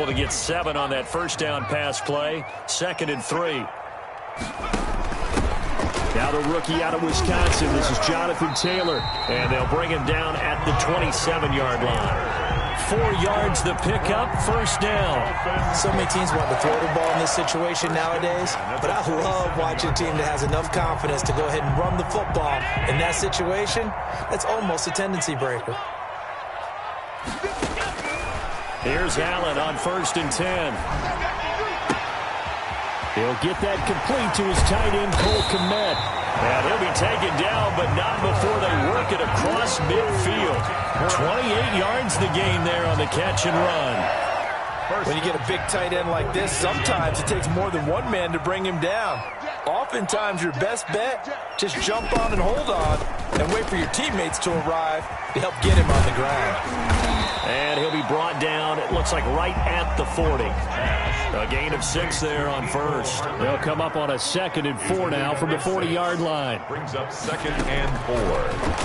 able to get 7 on that first down pass play. 2nd and 3. Now the rookie out of Wisconsin. This is Jonathan Taylor. And they'll bring him down at the 27-yard line. 4 yards the pickup, first down. So many teams want to throw the ball in this situation nowadays, but I love watching a team that has enough confidence to go ahead and run the football. In that situation, that's almost a tendency breaker. Here's Allen on 1st and 10. He'll get that complete to his tight end, Cole Kmet. And he'll be taken down, but not before they work it across midfield. 28 yards the gain there on the catch and run. When you get a big tight end like this, sometimes it takes more than one man to bring him down. Oftentimes, your best bet, just jump on and hold on and wait for your teammates to arrive to help get him on the ground. And he'll be brought down, it looks like right at the 40. A gain of 6 there on first. They'll come up on a 2nd and 4 now from the 40-yard line. Brings up 2nd and 4.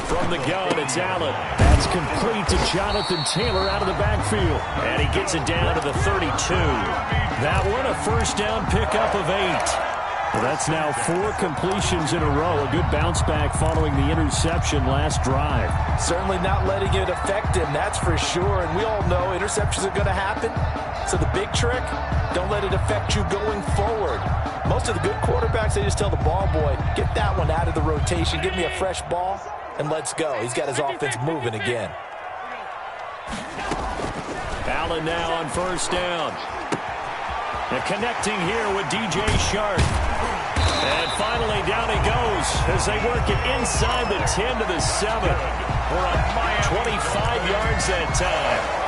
From the gun, it's Allen. That's complete to Jonathan Taylor out of the backfield. And he gets it down to the 32. That one, a first down pickup of 8. Well, that's now 4 completions in a row. A good bounce back following the interception last drive. Certainly not letting it affect him, that's for sure. And we all know interceptions are going to happen. So the big trick, don't let it affect you going forward. Most of the good quarterbacks, they just tell the ball boy, get that one out of the rotation, give me a fresh ball, and let's go. He's got his offense moving again. Allen now on first down. And connecting here with DJ Shark. And finally down he goes as they work it inside the 10 to the 7. For a 25 yards that time.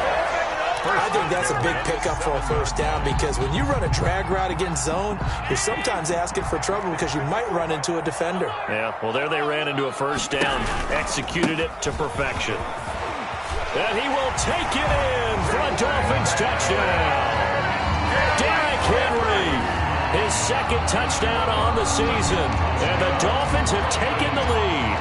I think that's a big pickup for a first down because when you run a drag route against zone, you're sometimes asking for trouble because you might run into a defender. Yeah, well, there they ran into a first down. Executed it to perfection. And he will take it in for a Dolphins touchdown. Derrick Henry, his 2nd touchdown on the season. And the Dolphins have taken the lead.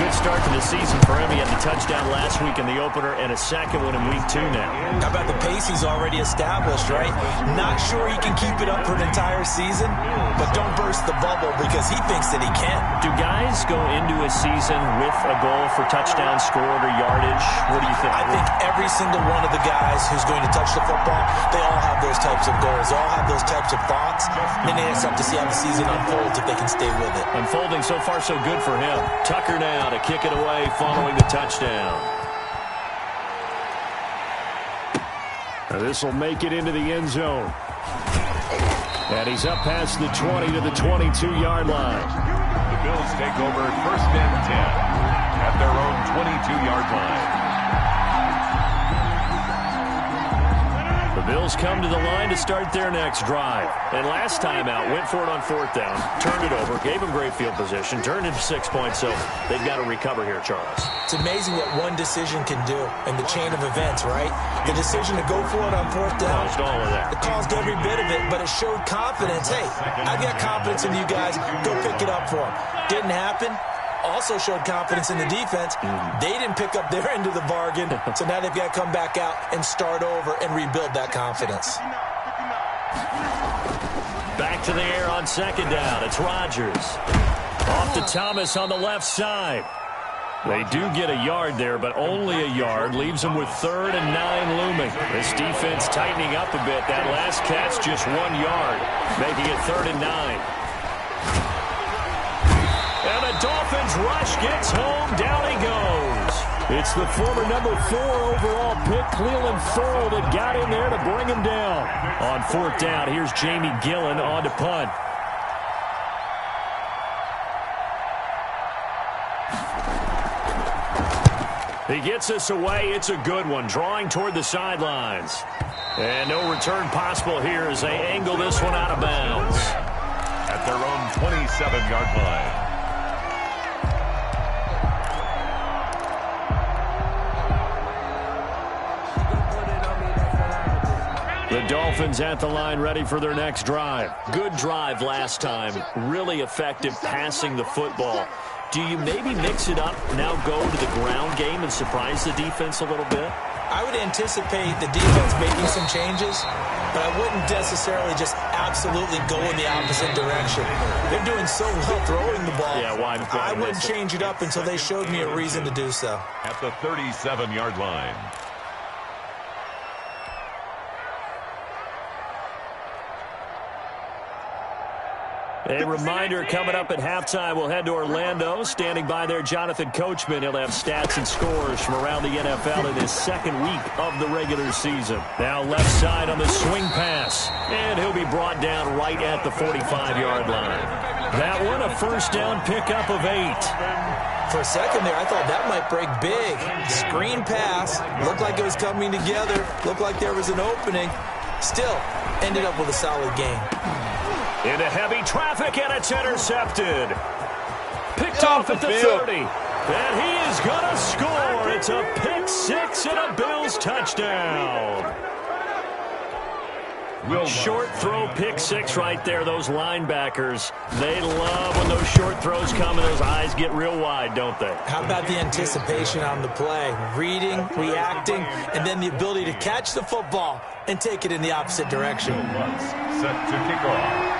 Good start to the season for him. He had the touchdown last week in the opener and a 2nd one in week 2 now. How about the pace he's already established, right? Not sure he can keep it up for an entire season, but don't burst the bubble because he thinks that he can. Do guys go into a season with a goal for touchdown scored or yardage? What do you think? I think every single one of the guys who's going to touch the football, they all have those types of goals. They all have those types of thoughts. Then they just have to see how the season unfolds if they can stay with it. Unfolding so far so good for him. Tucker now to kick it away following the touchdown. This will make it into the end zone. And he's up past the 20 to the 22-yard line. The Bills take over 1st and 10 at their own 22-yard line. The Bills come to the line to start their next drive. And last time out, went for it on 4th down, turned it over, gave them great field position, turned into 6 points, so they've got to recover here, Charles. It's amazing what one decision can do in the chain of events, right? The decision to go for it on 4th down. Caused all of that. It caused every bit of it, but it showed confidence. Hey, I've got confidence in you guys. Go pick it up for them. Didn't happen. Also showed confidence in the defense. They didn't pick up their end of the bargain, so now they've got to come back out and start over and rebuild that confidence. Back to the air on 2nd down. It's Rodgers. Off to Thomas on the left side. They do get a yard there, but only a yard. Leaves them with 3rd and 9 looming. This defense tightening up a bit. That last catch, just 1 yard, making it 3rd and 9. And the Dolphins rush gets home. Down he goes. It's the former number 4 overall pick, Cleveland Ferrell, that got in there to bring him down. On 4th down, here's Jamie Gillen on to punt. He gets us away. It's a good one. Drawing toward the sidelines. And no return possible here as they angle this one out of bounds. At their own 27-yard line. The Dolphins at the line ready for their next drive. Good drive last time. Really effective passing the football. Do you maybe mix it up, now go to the ground game and surprise the defense a little bit? I would anticipate the defense making some changes, but I wouldn't necessarily just absolutely go in the opposite direction. They're doing so well throwing the ball. Yeah, why I wouldn't change it up until they showed me a reason to do so. At the 37-yard line. A reminder coming up at halftime, we'll head to Orlando. Standing by there, Jonathan Coachman. He'll have stats and scores from around the NFL in his second week of the regular season. Now left side on the swing pass, and he'll be brought down right at the 45-yard line. That one, a first down pickup of 8. For a second there, I thought that might break big. Screen pass, looked like it was coming together, looked like there was an opening. Still, ended up with a solid game. Into heavy traffic, and it's intercepted. Picked off at the 30. And he is going to score. It's a pick six and a Bills touchdown. Short throw pick six right there. Those linebackers, they love when those short throws come and those eyes get real wide, don't they? How about the anticipation on the play? Reading, reacting, and then the ability to catch the football and take it in the opposite direction. Set to kick off.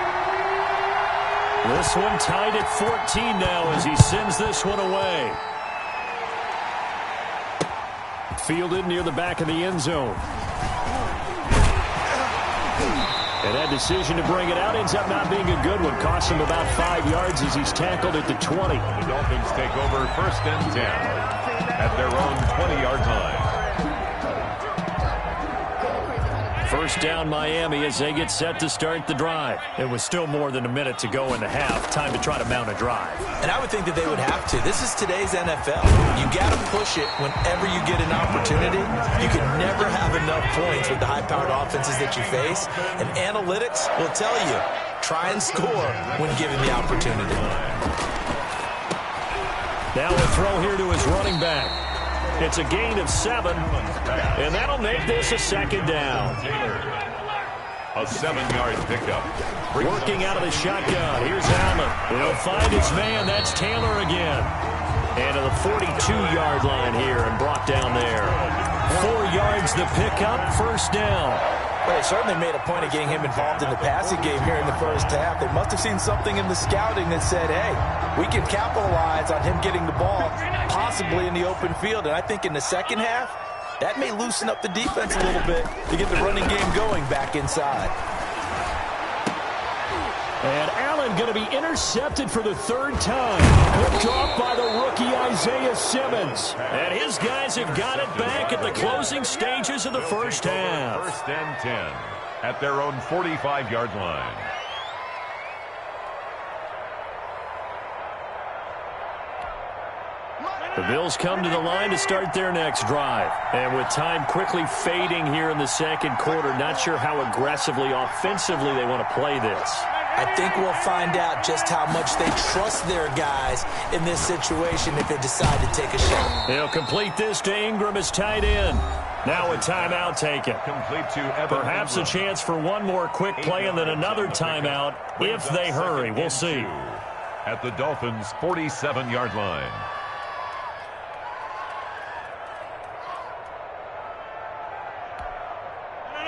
This one tied at 14 now as he sends this one away. Fielded near the back of the end zone. And that decision to bring it out ends up not being a good one. Costs him about 5 yards as he's tackled at the 20. The Dolphins take over first and 10 at their own 20-yard line. First down Miami as they get set to start the drive. It was still more than a minute to go in the half. Time to try to mount a drive. And I would think that they would have to. This is today's NFL. You got to push it whenever you get an opportunity. You can never have enough points with the high-powered offenses that you face. And analytics will tell you, try and score when given the opportunity. Now a throw here to his running back. It's a gain of 7, and that'll make this a second down. A 7-yard pickup. Working out of the shotgun. Here's Allen. He'll find his man. That's Taylor again. And to the 42-yard line here and brought down there. 4 yards the pickup, first down. Well, they certainly made a point of getting him involved in the passing game here in the first half. They must have seen something in the scouting that said, hey, we can capitalize on him getting the ball, possibly in the open field. And I think in the second half, that may loosen up the defense a little bit to get the running game going back inside. And Allen going to be intercepted for the third time. Picked off by the rookie Isaiah Simmons. And his guys have got it back at the closing stages of the first half. First and 10 at their own 45-yard line. The Bills come to the line to start their next drive. And with time quickly fading here in the second quarter, not sure how aggressively, offensively they want to play this. I think we'll find out just how much they trust their guys in this situation if they decide to take a shot. They'll complete this to Ingram as tight end. Now a timeout taken. Complete to Evan Perhaps a chance for one more quick play and then another timeout if they hurry. We'll see. At the Dolphins' 47-yard line.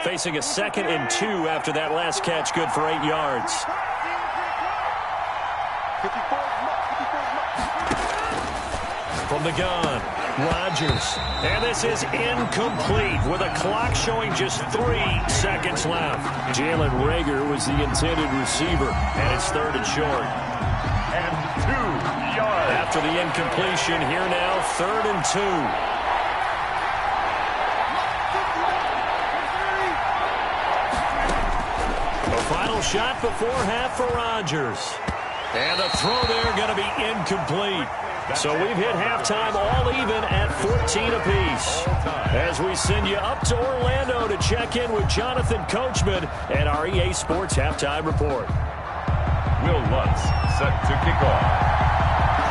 Facing a 2nd and 2 after that last catch, good for 8 yards. From the gun, Rodgers. And this is incomplete with a clock showing just 3 seconds left. Jalen Reagor was the intended receiver, and it's 3rd and short. And 2 yards. After the incompletion, here now, 3rd and 2. Final shot before half for Rodgers. And the throw there going to be incomplete. So we've hit halftime all even at 14 apiece. As we send you up to Orlando to check in with Jonathan Coachman and our EA Sports Halftime Report. Will Lutz set to kick off.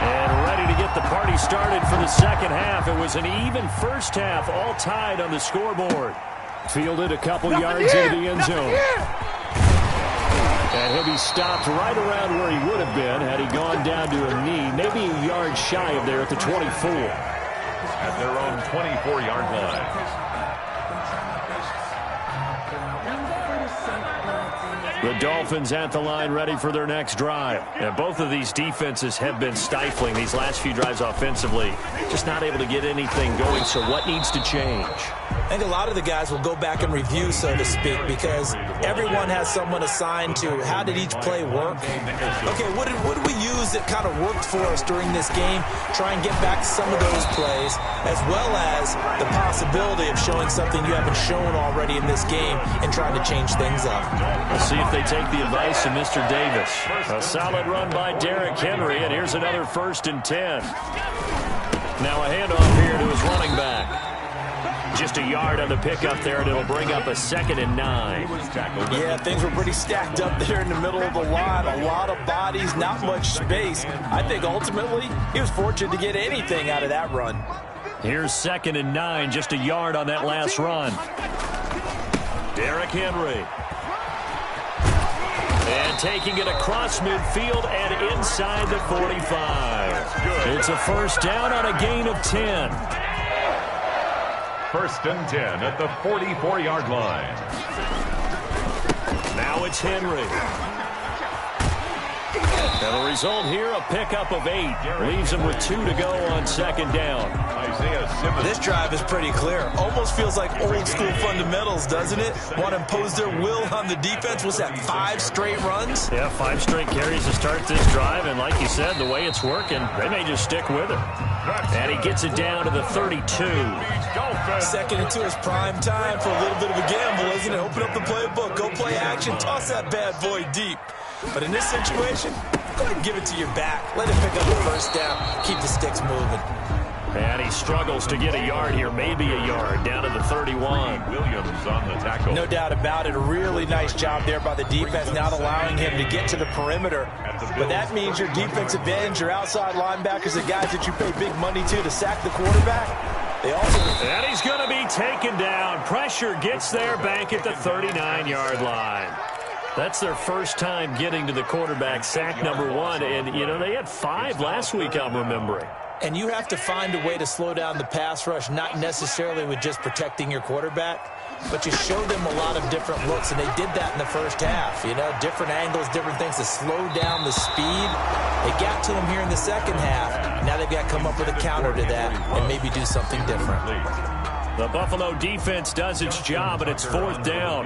And ready to get the party started for the second half. It was an even first half, all tied on the scoreboard. Fielded a couple yards into the end zone. And he'll he stopped right around where he would have been had he gone down to a knee, maybe a yard shy of there at the 24. At their own 24-yard line. The Dolphins at the line ready for their next drive. And both of these defenses have been stifling these last few drives offensively. Just not able to get anything going, so what needs to change? I think a lot of the guys will go back and review, so to speak, because everyone has someone assigned to how did each play work. Okay, what did we use that kind of worked for us during this game? Try and get back some of those plays, as well as the possibility of showing something you haven't shown already in this game and trying to change things up. Let's see if they take the advice of Mr. Davis. A solid run by Derrick Henry, and here's another 1st and 10. Now a handoff here to his running back. Just a yard on the pickup there, and it'll bring up a 2nd and 9. Yeah, things were pretty stacked up there in the middle of the line. A lot of bodies, not much space. I think ultimately he was fortunate to get anything out of that run. Here's 2nd and 9, just a yard on that last run. Derrick Henry. And taking it across midfield and inside the 45. It's a 1st down on a gain of 10. 1st and 10 at the 44-yard line. Now it's Henry. And the result here, a pickup of 8. Leaves him with 2 to go on 2nd down. This drive is pretty clear. Almost feels like old school fundamentals, doesn't it? Want to impose their will on the defense. Was that 5 straight runs? Yeah, 5 straight carries to start this drive. And like you said, the way it's working, they may just stick with it. And he gets it down to the 32. 2nd and 2 is prime time for a little bit of a gamble, isn't it? Open up the playbook, go play action, toss that bad boy deep. But in this situation, go ahead and give it to your back. Let it pick up the 1st down. Keep the sticks moving. And he struggles to get a yard here, maybe a yard, down to the 31. Williams on the tackle. No doubt about it. A really nice job there by the defense, not allowing him to get to the perimeter. But that means your defensive ends, your outside linebackers, the guys that you pay big money to sack the quarterback. And he's going to be taken down. Pressure gets there back at the 39-yard line. That's their 1st time getting to the quarterback, sack number 1. And, you know, they had 5 last week, I'm remembering. And you have to find a way to slow down the pass rush, not necessarily with just protecting your quarterback, but you show them a lot of different looks, and they did that in the 1st half. You know, different angles, different things to slow down the speed. They got to him here in the 2nd half. Now they've got to come up with a counter to that and maybe do something different. The Buffalo defense does its job, and it's 4th down.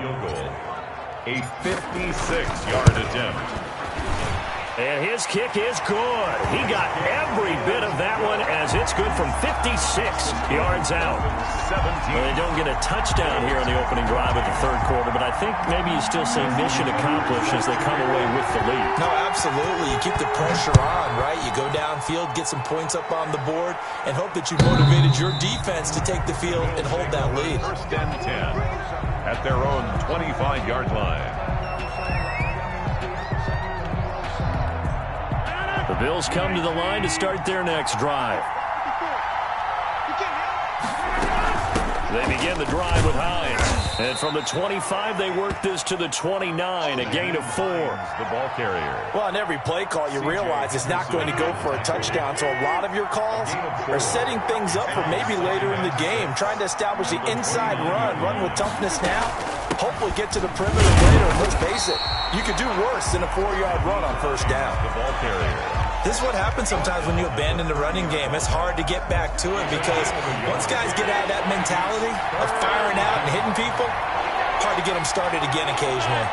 A 56-yard attempt. And his kick is good. He got every bit of that one as it's good from 56 yards out. Well, they don't get a touchdown here on the opening drive of the 3rd quarter, but I think maybe you still say mission accomplished as they come away with the lead. No, absolutely. You keep the pressure on, right? You go downfield, get some points up on the board, and hope that you motivated your defense to take the field and hold that lead. 1st and 10 at their own 25-yard line. The Bills come to the line to start their next drive. They begin the drive with Hines. And from the 25, they work this to the 29, a gain of 4. The ball carrier. Well, on every play call, you realize it's not going to go for a touchdown. So a lot of your calls are setting things up for maybe later in the game, trying to establish the inside run with toughness now, hopefully get to the perimeter later. And let's face it, you could do worse than a 4-yard run on 1st down. The ball carrier. This is what happens sometimes when you abandon the running game. It's hard to get back to it because once guys get out of that mentality of firing out and hitting people, hard to get them started again occasionally.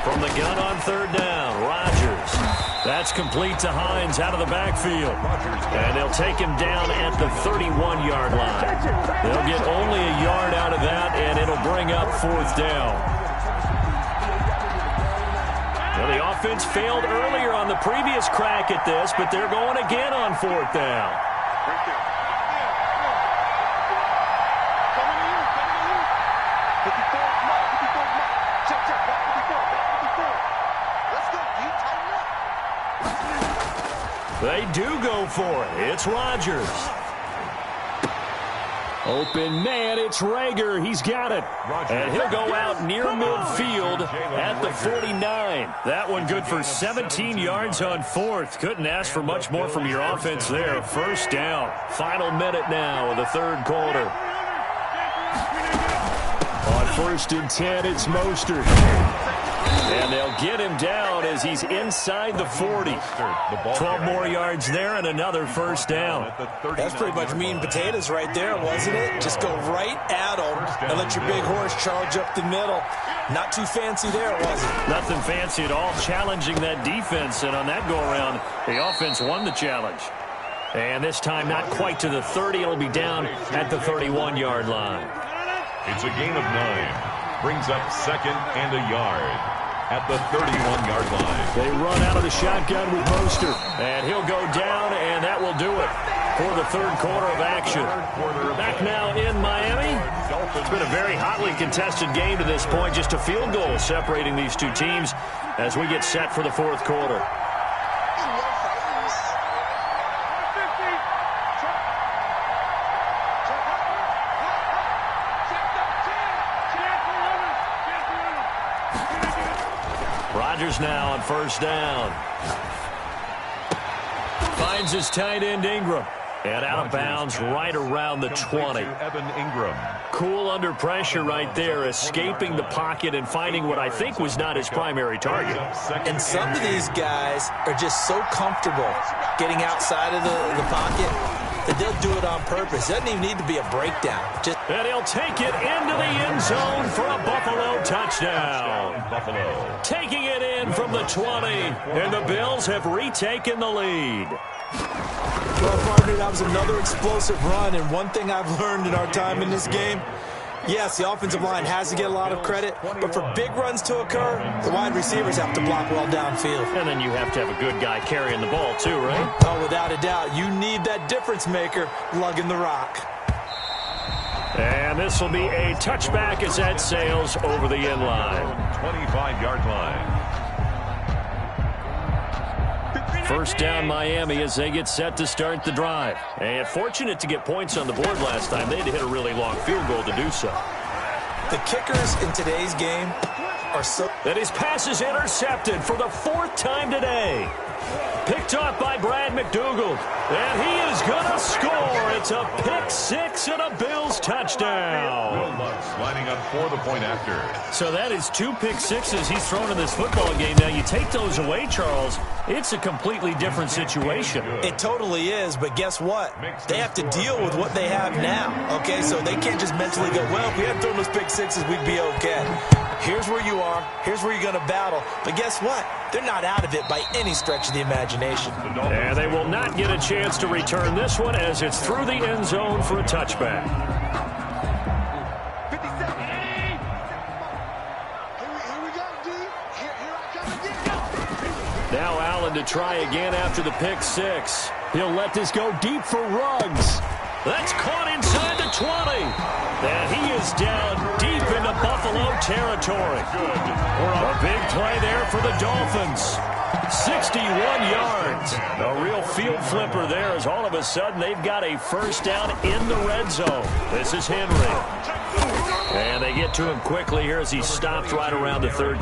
From the gun on 3rd down, Rodgers. That's complete to Hines out of the backfield. And they'll take him down at the 31-yard line. They'll get only a yard out of that, and it'll bring up 4th down. Well, the offense failed earlier on the previous crack at this, but they're going again on 4th down. They do go for it. It's Rodgers. Open man, it's Rager. He's got it. And he'll go out near midfield at the 49. That one good for 17 yards on fourth. Couldn't ask for much more from your offense there. First down. Final minute now of the third quarter. On 1st and 10, it's Mostert. And they'll get him down as he's inside the 40. 12 more yards there and another first down. That's pretty much meat and potatoes right there, wasn't it? Just go right at him and let your big horse charge up the middle. Not too fancy there, was it? Nothing fancy at all, challenging that defense. And on that go-around, the offense won the challenge. And this time not quite to the 30. It'll be down at the 31-yard line. It's a gain of 9. Brings up 2nd and a yard at the 31-yard line. They run out of the shotgun with Mostert. And he'll go down, and that will do it for the third quarter of action. Back now in Miami. It's been a very hotly contested game to this point. Just a field goal separating these two teams as we get set for the fourth quarter. Rodgers now on first down. Finds his tight end Ingram. And out of bounds right around the 20. Evan Ingram. Cool under pressure right there, escaping the pocket and finding what I think was not his primary target. And some of these guys are just so comfortable getting outside of the pocket that they'll do it on purpose. It doesn't even need to be a breakdown. And he'll take it into the end zone for a Buffalo touchdown. Buffalo. Taking it in from the 20, and the Bills have retaken the lead. Well, partner, that was another explosive run, and one thing I've learned in our time in this game, yes, the offensive line has to get a lot of credit, but for big runs to occur, the wide receivers have to block well downfield. And then you have to have a good guy carrying the ball too, right? Oh, without a doubt. You need that difference maker lugging the rock. And this will be a touchback as that sails over the end line. 25-yard line. First down Miami as they get set to start the drive. And fortunate to get points on the board last time. They had to hit a really long field goal to do so. The kickers in today's game are so... And his pass is intercepted for the 4th time today. Picked off by Brad McDougald. And he is going to score. It's a pick 6 and a Bills touchdown. Will Lutz lining up for the point after. So that is 2 pick sixes he's thrown in this football game. Now you take those away, Charles, it's a completely different situation. It totally is, but guess what? They have to deal with what they have now, okay? So they can't just mentally go, well, if we hadn't thrown those pick sixes, we'd be okay. Here's where you are. Here's where you're going to battle. But guess what? They're not out of it by any stretch of the imagination. And they will not get a chance to return this one as it's through the end zone for a touchback. Now Allen to try again after the pick 6. He'll let this go deep for Ruggs. That's caught inside the 20. And he is down deep into Buffalo territory. A big play there for the Dolphins. 61 yards. A real field flipper there as all of a sudden they've got a first down in the red zone. This is Henry. And they get to him quickly here as he stopped right around the 13.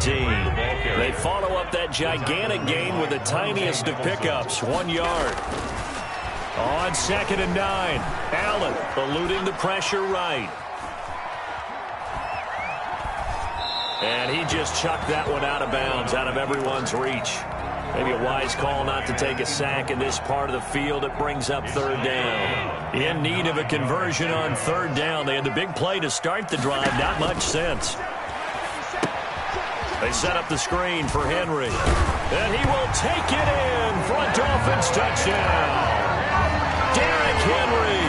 They follow up that gigantic gain with the tiniest of pickups, 1 yard. On 2nd and 9, Allen eluding the pressure right. And he just chucked that one out of bounds, out of everyone's reach. Maybe a wise call not to take a sack in this part of the field. It brings up 3rd down. In need of a conversion on 3rd down. They had the big play to start the drive. Not much sense. They set up the screen for Henry. And he will take it in for a Dolphins touchdown. Derrick Henry,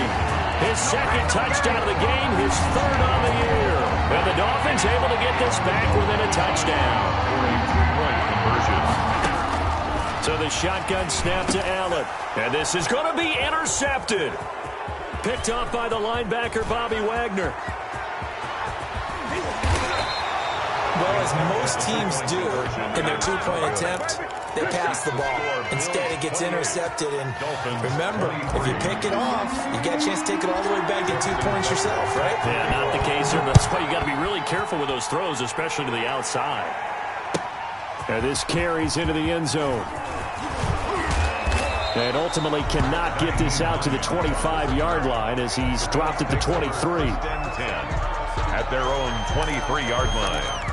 his 2nd touchdown of the game, his 3rd on the year. And the Dolphins able to get this back within a touchdown. So the shotgun snap to Allen. And this is going to be intercepted. Picked off by the linebacker, Bobby Wagner. Well, as most teams do in their 2-point attempt, they pass the ball. Instead, it gets intercepted. And remember, if you pick it off, you got a chance to take it all the way back, get 2 points yourself, right? Yeah, not the case here. That's why you got to be really careful with those throws, especially to the outside. And this carries into the end zone. And ultimately cannot get this out to the 25-yard line as he's dropped at the 23. 10-10 at their own 23-yard line.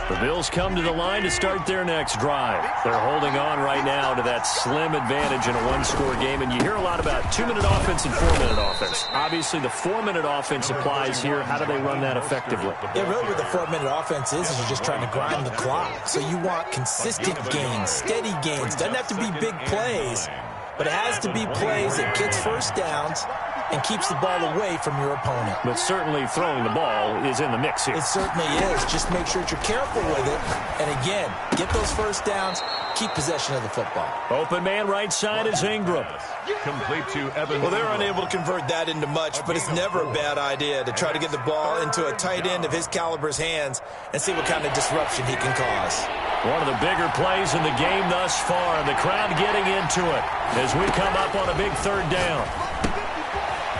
The Bills come to the line to start their next drive. They're holding on right now to that slim advantage in a one-score game. And you hear a lot about 2-minute offense and 4-minute offense. Obviously, the 4-minute offense applies here. How do they run that effectively? Yeah, really what the 4-minute offense is you're just trying to grind the clock. So you want consistent gains, steady gains. Doesn't have to be big plays, but it has to be plays that gets first downs and keeps the ball away from your opponent. But certainly throwing the ball is in the mix here. It certainly is. Just make sure that you're careful with it. And again, get those first downs, keep possession of the football. Open man right side is Ingram. Complete to Evan. Well, they're unable to convert that into much, but it's never a bad idea to try to get the ball into a tight end of his caliber's hands and see what kind of disruption he can cause. One of the bigger plays in the game thus far. The crowd getting into it as we come up on a big third down.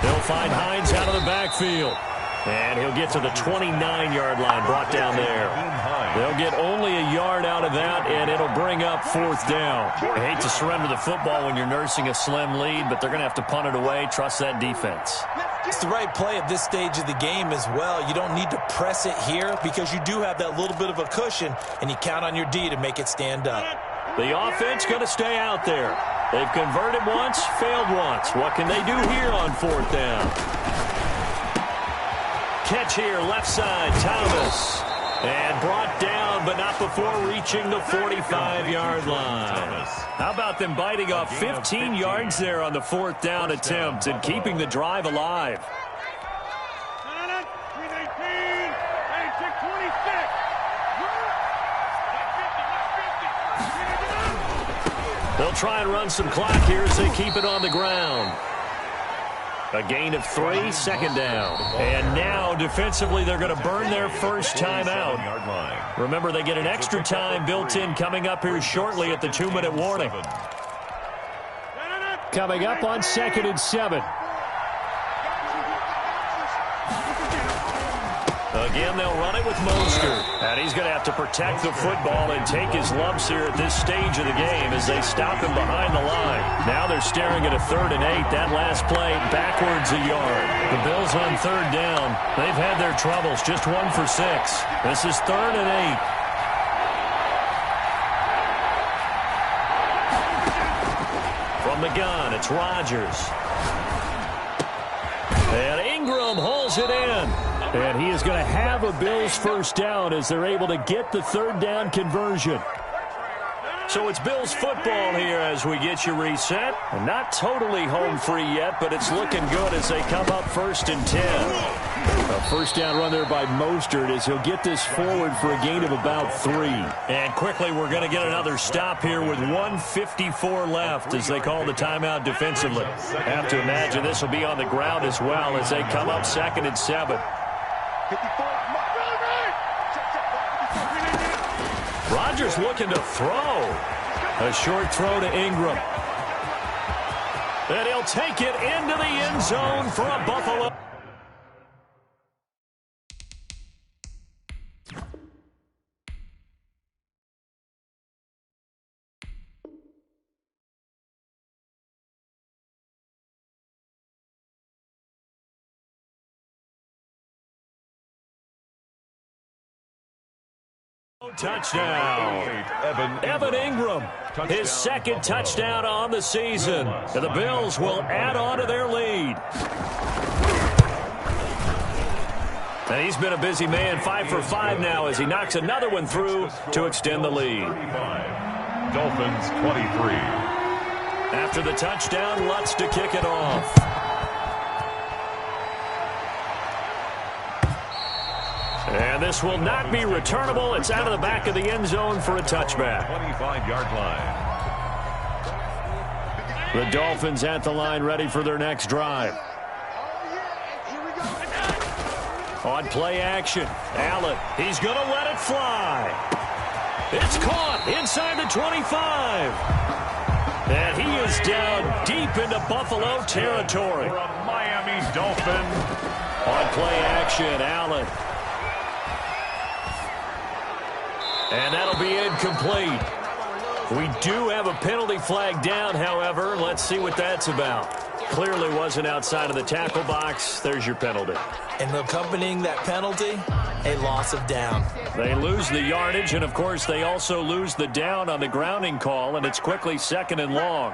They'll find Hines out of the backfield. And he'll get to the 29-yard line, brought down there. They'll get only a yard out of that, and it'll bring up fourth down. I hate to surrender the football when you're nursing a slim lead, but they're going to have to punt it away. Trust that defense. It's the right play at this stage of the game as well. You don't need to press it here because you do have that little bit of a cushion, and you count on your D to make it stand up. The offense going to stay out there. They've converted once, failed once. What can they do here on fourth down? Catch here, left side, Thomas. And brought down, but not before reaching the 45-yard line. How about them biting off 15 yards there on the fourth down attempt and keeping the drive alive? They'll try and run some clock here as they keep it on the ground. A gain of 3, second down. And now, defensively, they're going to burn their first time out. Remember, they get an extra time built in coming up here shortly at the 2-minute warning. Coming up on 2nd and 7. Again, they'll run it with Mostert. And he's going to have to protect the football and take his lumps here at this stage of the game as they stop him behind the line. Now they're staring at a 3rd and 8. That last play, backwards a yard. The Bills on 3rd down. They've had their troubles, just 1 for 6. This is 3rd and 8. From the gun, it's Rodgers. And Ingram hauls it in. And he is going to have a Bills first down as they're able to get the 3rd down conversion. So it's Bills football here as we get you reset. And not totally home free yet, but it's looking good as they come up 1st and 10. A first down run there by Mostert as he'll get this forward for a gain of about 3. And quickly we're going to get another stop here with 1:54 left as they call the timeout defensively. Have to imagine this will be on the ground as well as they come up 2nd and 7. Rodgers looking to throw. A short throw to Ingram. And he'll take it into the end zone for a Buffalo. Touchdown. Evan Ingram, his 2nd touchdown on the season. And the Bills will add on to their lead. And he's been a busy man, 5 for 5 now as he knocks another one through to extend the lead. Dolphins 23. After the touchdown, Lutz to kick it off. And this will not be returnable. It's out of the back of the end zone for a touchback. 25-yard line. The Dolphins at the line ready for their next drive. On play action, Allen, he's going to let it fly. It's caught inside the 25. And he is down deep into Buffalo territory. For a Miami Dolphin. On play action, Allen. And that'll be incomplete. We do have a penalty flag down, however. Let's see what that's about. Clearly wasn't outside of the tackle box. There's your penalty. And accompanying that penalty, a loss of down. They lose the yardage, and, of course, they also lose the down on the grounding call, and it's quickly 2nd and long.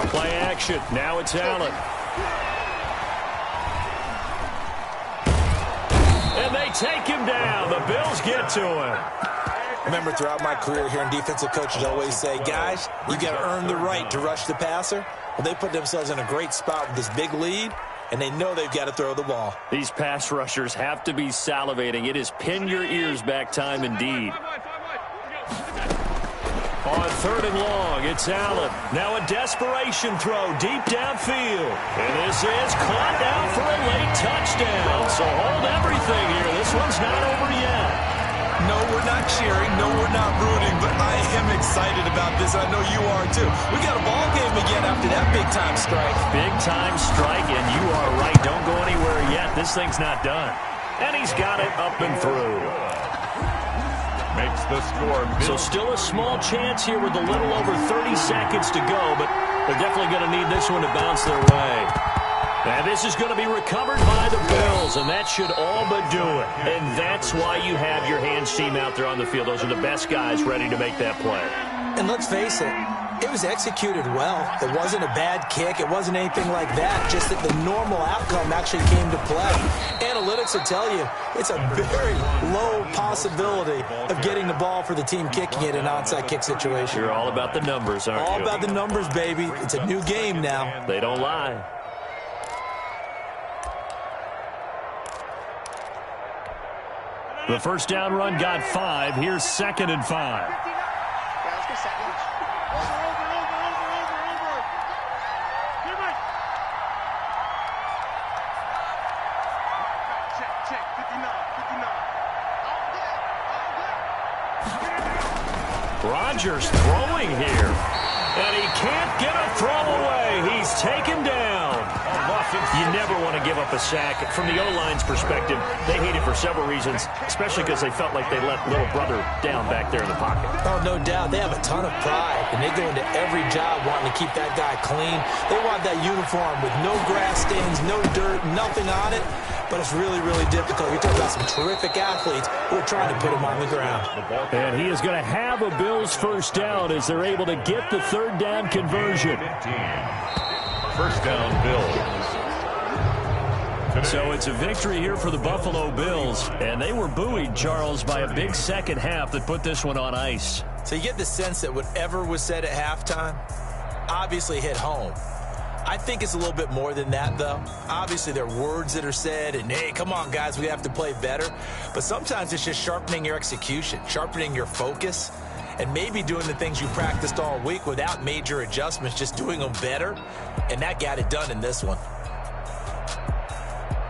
Play action. Now it's Allen. And they take him down. The Bills get to him. Remember, throughout my career here in defensive coaches always say, guys, you got to earn the right to rush the passer. Well, they put themselves in a great spot with this big lead, and they know they've got to throw the ball. These pass rushers have to be salivating. It is pin your ears back time indeed. On 3rd and long, it's Allen. Now a desperation throw deep downfield. And this is caught now for a late touchdown. So hold everything here. This one's not over yet. No, we're not cheering. No, we're not rooting. But I am excited about this. I know you are, too. We got a ball game again after that big-time strike. Big-time strike, and you are right. Don't go anywhere yet. This thing's not done. And he's got it up and through. Makes the score. So still a small chance here with a little over 30 seconds to go, but they're definitely going to need this one to bounce their way. And this is going to be recovered by the Bills, and that should all but do it. And that's why you have your hands team out there on the field. Those are the best guys ready to make that play. And let's face it, it was executed well. It wasn't a bad kick. It wasn't anything like that, just that the normal outcome actually came to play. Analytics will tell you it's a very low possibility of getting the ball for the team kicking it in an onside kick situation. You're all about the numbers, aren't you? All about the numbers, baby. It's a new game now. They don't lie. The first down run got 5. Here's 2nd and 5. Rodgers throwing here. And he can't get a throw away. He's taken down. You never want to give up a sack. From the O-line's perspective, they hate it for several reasons, especially because they felt like they let little brother down back there in the pocket. Oh, no doubt. They have a ton of pride, and they go into every job wanting to keep that guy clean. They want that uniform with no grass stains, no dirt, nothing on it. But it's really, really difficult. You're talking about some terrific athletes who are trying to put him on the ground. And he is going to have a Bills first down as they're able to get the 3rd down conversion. 15. First down, Bills. So it's a victory here for the Buffalo Bills. And they were buoyed, Charles, by a big second half that put this one on ice. So you get the sense that whatever was said at halftime obviously hit home. I think it's a little bit more than that, though. Obviously, there are words that are said, and, hey, come on, guys, we have to play better. But sometimes it's just sharpening your execution, sharpening your focus, and maybe doing the things you practiced all week without major adjustments, just doing them better. And that got it done in this one.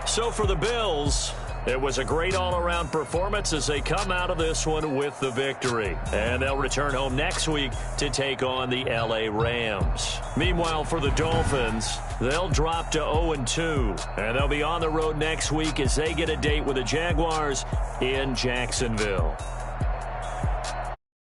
So for the Bills, it was a great all-around performance as they come out of this one with the victory. And they'll return home next week to take on the LA Rams. Meanwhile, for the Dolphins, they'll drop to 0-2. And they'll be on the road next week as they get a date with the Jaguars in Jacksonville.